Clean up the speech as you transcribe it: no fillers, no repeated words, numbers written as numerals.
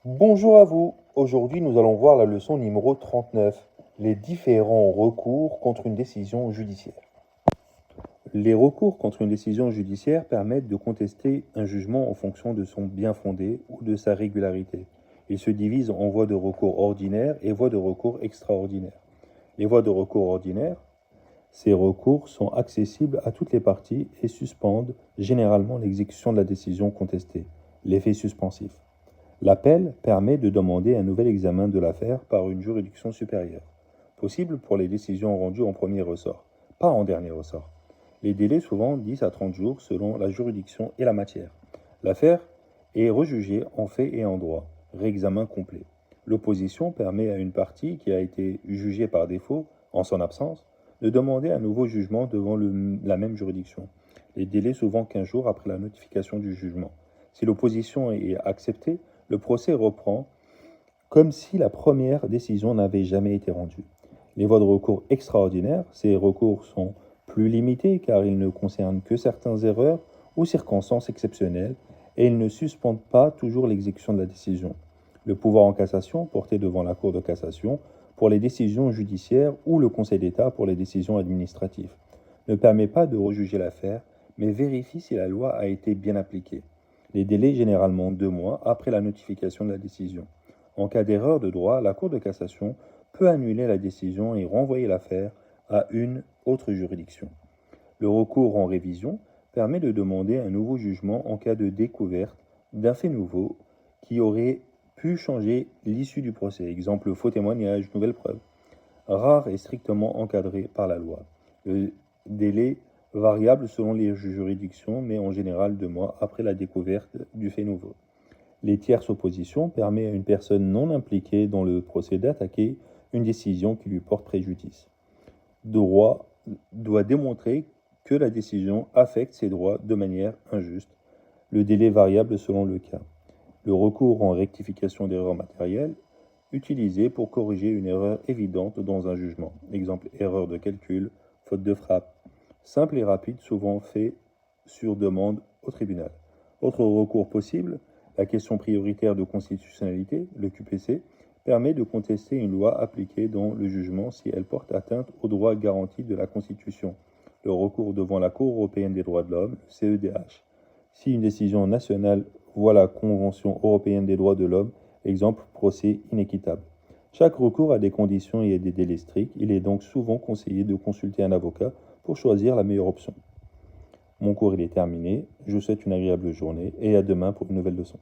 Bonjour à vous. Aujourd'hui, nous allons voir la leçon numéro 39, les différents recours contre une décision judiciaire. Les recours contre une décision judiciaire permettent de contester un jugement en fonction de son bien-fondé ou de sa régularité. Ils se divisent en voies de recours ordinaires et voies de recours extraordinaires. Les voies de recours ordinaires, ces recours sont accessibles à toutes les parties et suspendent généralement l'exécution de la décision contestée, l'effet suspensif. L'appel permet de demander un nouvel examen de l'affaire par une juridiction supérieure, possible pour les décisions rendues en premier ressort, pas en dernier ressort. Les délais souvent 10 à 30 jours selon la juridiction et la matière. L'affaire est rejugée en fait et en droit, réexamen complet. L'opposition permet à une partie qui a été jugée par défaut, en son absence, de demander un nouveau jugement devant la même juridiction. Les délais souvent 15 jours après la notification du jugement. Si l'opposition est acceptée, le procès reprend comme si la première décision n'avait jamais été rendue. Les voies de recours extraordinaires, ces recours sont plus limités car ils ne concernent que certaines erreurs ou circonstances exceptionnelles et ils ne suspendent pas toujours l'exécution de la décision. Le pouvoir en cassation, porté devant la Cour de cassation pour les décisions judiciaires ou le Conseil d'État pour les décisions administratives, ne permet pas de rejuger l'affaire, mais vérifie si la loi a été bien appliquée. Les délais généralement 2 mois après la notification de la décision. En cas d'erreur de droit, la Cour de cassation peut annuler la décision et renvoyer l'affaire à une autre juridiction. Le recours en révision permet de demander un nouveau jugement en cas de découverte d'un fait nouveau qui aurait pu changer l'issue du procès, exemple faux témoignage, nouvelle preuve. Rare et strictement encadré par la loi. Le délai variable selon les juridictions, mais en général 2 mois après la découverte du fait nouveau. Les tierces oppositions permettent à une personne non impliquée dans le procès d'attaquer une décision qui lui porte préjudice. Droit doit démontrer que la décision affecte ses droits de manière injuste. Le délai variable selon le cas. Le recours en rectification d'erreurs matérielles utilisé pour corriger une erreur évidente dans un jugement. Exemple, erreur de calcul, faute de frappe. Simple et rapide, souvent fait sur demande au tribunal. Autre recours possible, la question prioritaire de constitutionnalité, le QPC, permet de contester une loi appliquée dans le jugement si elle porte atteinte aux droits garantis de la Constitution. Le recours devant la Cour européenne des droits de l'homme, le CEDH. Si une décision nationale voit la Convention européenne des droits de l'homme, exemple, procès inéquitable. Chaque recours a des conditions et des délais stricts. Il est donc souvent conseillé de consulter un avocat pour choisir la meilleure option. Mon cours est terminé. Je vous souhaite une agréable journée et à demain pour une nouvelle leçon.